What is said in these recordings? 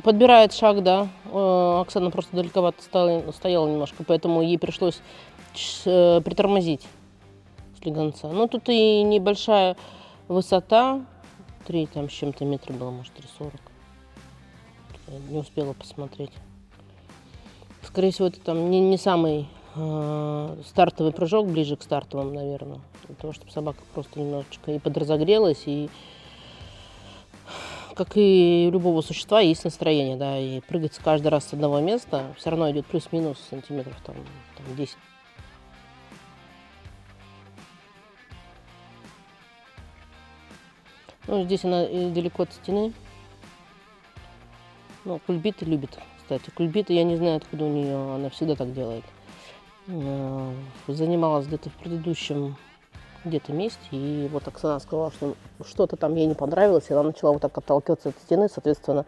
Подбирает шаг, да. Оксана просто далековато стояла немножко, поэтому ей пришлось притормозить слегонца. Ну, тут и небольшая высота, 3 там с чем-то метра было, может, 3,40. Я не успела посмотреть. Скорее всего, это там не самый стартовый прыжок, ближе к стартовому, наверное. Для того, чтобы собака просто немножечко и подразогрелась, и как и у любого существа есть настроение, да, и прыгать каждый раз с одного места все равно идет плюс-минус сантиметров там 10. Ну, здесь она далеко от стены. Ну, кульбиты любит, кстати. Кульбиты, я не знаю, откуда у нее, она всегда так делает. Занималась где-то в предыдущем месте, и вот Оксана сказала, что что-то там ей не понравилось, и она начала вот так отталкиваться от стены, соответственно,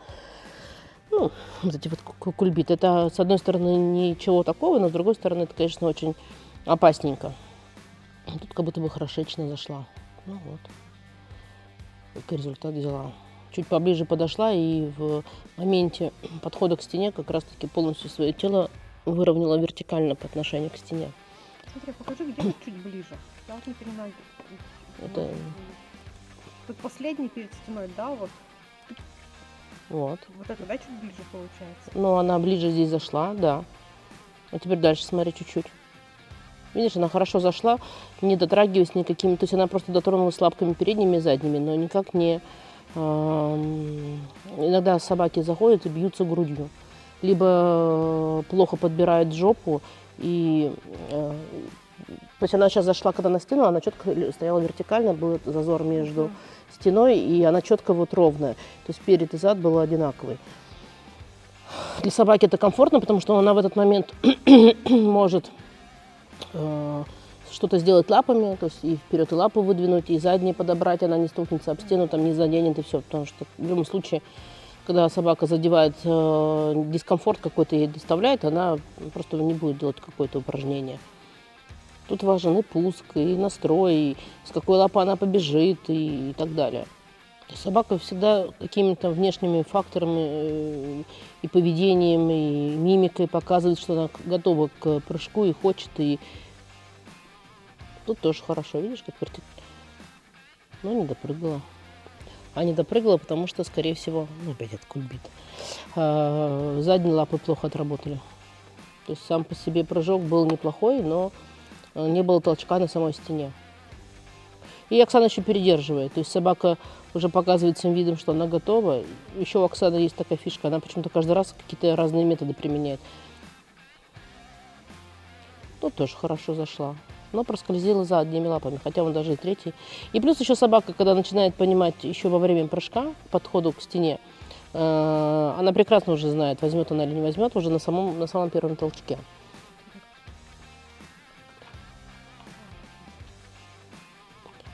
ну, вот эти вот кульбиты. Это, с одной стороны, ничего такого, но с другой стороны, это, конечно, очень опасненько. Тут как будто бы хорошечно зашла. Ну вот. Какой результат взяла. Чуть поближе подошла и в моменте подхода к стене как раз-таки полностью свое тело выровняла вертикально по отношению к стене. Смотри, покажи, где вот чуть ближе. Я вот не понимаю. Это... Тут последний перед стеной, да, вот? Вот. Вот это, да, чуть ближе получается? Ну, она ближе здесь зашла, да. А теперь дальше смотри чуть-чуть. Видишь, она хорошо зашла, не дотрагиваясь никакими... То есть она просто дотронулась лапками передними и задними, но никак не... Иногда собаки заходят и бьются грудью. Либо плохо подбирают жопу, и... То есть она сейчас зашла, когда на стену, она четко стояла вертикально, был зазор между стеной, и она четко вот ровная. То есть перед и зад был одинаковый. Для собаки это комфортно, потому что она в этот момент может что-то сделать лапами, то есть и вперед и лапу выдвинуть, и задние подобрать, она не стукнется об стену, там не заденет, и все. Потому что в любом случае, когда собака задевает, дискомфорт какой-то ей доставляет, она просто не будет делать какое-то упражнение. Тут важен и пуск, и настрой, и с какой лапы она побежит, и так далее. Собака всегда какими-то внешними факторами и поведением, и мимикой показывает, что она готова к прыжку и хочет. И тут тоже хорошо, видишь, как вертит. Но не допрыгала. А не допрыгала, потому что, скорее всего, опять это кульбит. Задние лапы плохо отработали. То есть сам по себе прыжок был неплохой, но не было толчка на самой стене. И Оксана еще передерживает. То есть собака уже показывает всем видом, что она готова. Еще у Оксаны есть такая фишка, она почему-то каждый раз какие-то разные методы применяет. Тут тоже хорошо зашла. Но проскользила задними лапами, хотя он даже и третий. И плюс еще собака, когда начинает понимать еще во время прыжка, подходу к стене, она прекрасно уже знает, возьмет она или не возьмет, уже на самом первом толчке.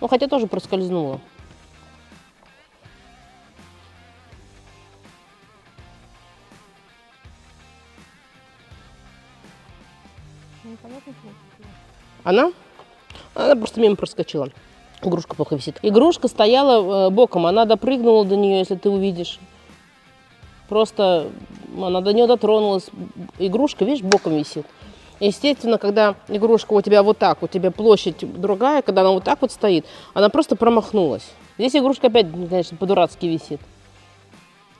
Ну, хотя тоже проскользнула. Непонятно, чего. Она просто мимо проскочила. Игрушка плохо висит. Игрушка стояла боком, она допрыгнула до нее, если ты увидишь. Просто она до нее дотронулась. Игрушка, видишь, боком висит. Естественно, когда игрушка у тебя вот так, у тебя площадь другая, когда она вот так вот стоит, она просто промахнулась. Здесь игрушка опять, конечно, по-дурацки висит.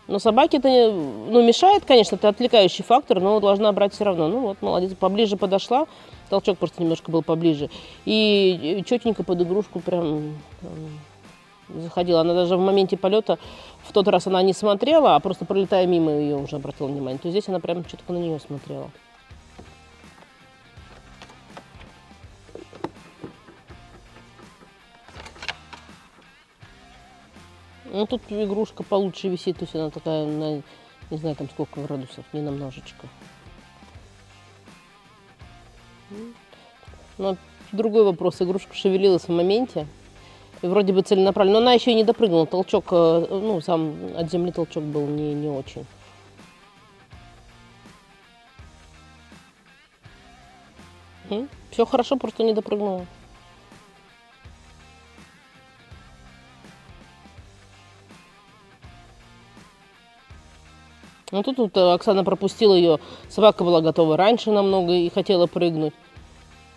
Но собаке это мешает, конечно, это отвлекающий фактор, но должна брать все равно. Ну вот, молодец, поближе подошла, толчок просто немножко был поближе. И четенько под игрушку прям заходила. Она даже в моменте полета, в тот раз она не смотрела, а просто пролетая мимо ее уже обратила внимание. То здесь она прям четко на нее смотрела. Ну, тут игрушка получше висит, то есть она такая, не знаю, там сколько градусов, не намножечко. Но другой вопрос, игрушка шевелилась в моменте, и вроде бы целенаправленно, но она еще и не допрыгнула, толчок, сам от земли толчок был не очень. Все хорошо, просто не допрыгнула. Ну тут вот Оксана пропустила ее, собака была готова раньше намного и хотела прыгнуть.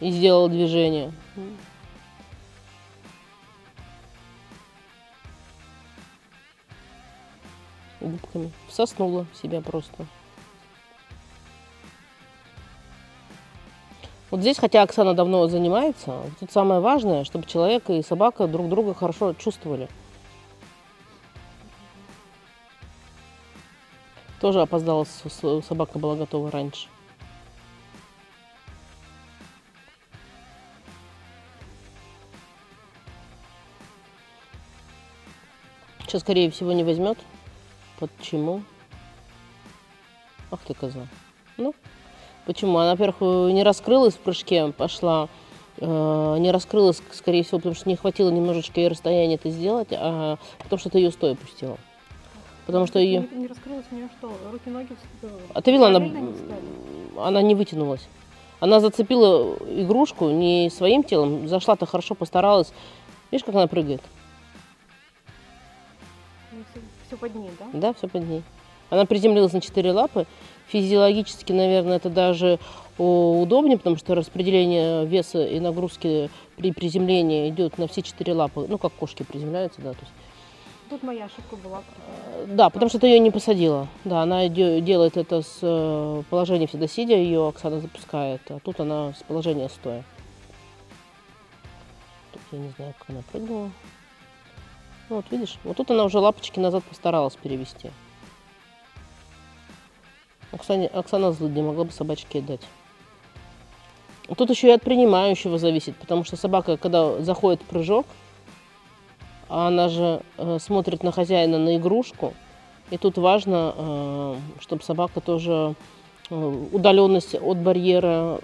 И сделала движение. Губками. Всоснула себя просто. Вот здесь, хотя Оксана давно занимается, тут самое важное, чтобы человек и собака друг друга хорошо чувствовали. Тоже опоздала, собака была готова раньше. Сейчас, скорее всего, не возьмет. Почему? Ах ты, коза. Ну, почему? Она, во-первых, не раскрылась в прыжке, пошла. Не раскрылась, скорее всего, потому что не хватило немножечко ей расстояния это сделать, а потому что ты ее стоя пустила. Потому что ее... Не раскрылась у нее что? Руки-ноги А ты видела, параллельно не стали? она не вытянулась. Она зацепила игрушку не своим телом, зашла-то хорошо, постаралась. Видишь, как она прыгает? Все под ней, да? Да, все под ней. Она приземлилась на 4 лапы. Физиологически, наверное, это даже удобнее, потому что распределение веса и нагрузки при приземлении идет на все 4 лапы. Ну, как кошки приземляются, да. То есть. Тут моя ошибка была. Да, потому что ты ее не посадила. Да, она делает это с положения всегда сидя, ее Оксана запускает, а тут она с положения стоя. Тут я не знаю, как она прыгнула. Ну, вот видишь, вот тут она уже лапочки назад постаралась перевести. Оксана злыдня, могла бы собачке отдать. Тут еще и от принимающего зависит, потому что собака, когда заходит в прыжок, она же смотрит на хозяина, на игрушку. И тут важно, чтобы собака тоже удаленность от барьера,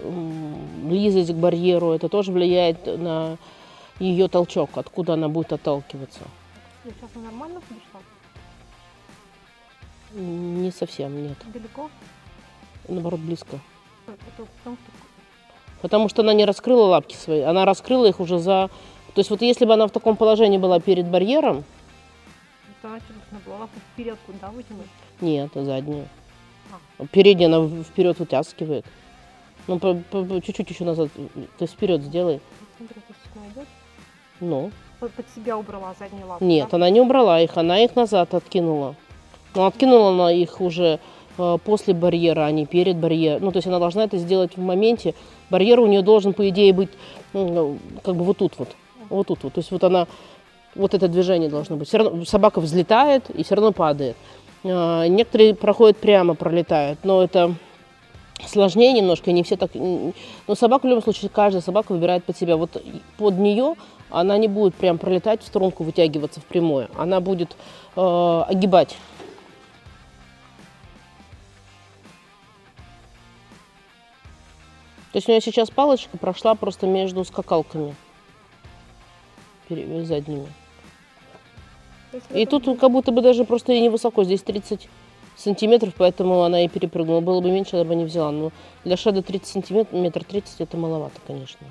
близость к барьеру, это тоже влияет на ее толчок, откуда она будет отталкиваться. Сейчас она нормально подошла? Не совсем, нет. Далеко? Наоборот, близко. Это Потому что она не раскрыла лапки свои, она раскрыла их уже за... То есть вот если бы она в таком положении была перед барьером... Это значит, нужно было лапу вперед куда вытянуть? Нет, заднюю. Переднюю она вперед вытаскивает. Ну, чуть-чуть еще назад. То есть вперед сделай. Смотри, это сейчас найдет. Ну. Под себя убрала задние лапы. Нет, да? она не убрала их, она их назад откинула. Но откинула она их уже после барьера, а не перед барьером. Ну, то есть она должна это сделать в моменте. Барьер у нее должен, по идее, быть как бы вот тут вот. Вот тут вот. То есть вот она, вот это движение должно быть. Все равно собака взлетает и все равно падает. Некоторые проходят прямо, пролетают, но это сложнее немножко, и не все так. Но собака в любом случае, каждая собака выбирает под себя. Вот под нее она не будет прям пролетать в струнку, вытягиваться в прямое. Она будет огибать. То есть у нее сейчас палочка прошла просто между скакалками задними. И тут как будто бы даже просто и невысоко, здесь 30 сантиметров, поэтому она и перепрыгнула. Было бы меньше, она бы не взяла. Но для шеда 30 сантиметров, метр 30 это маловато, конечно.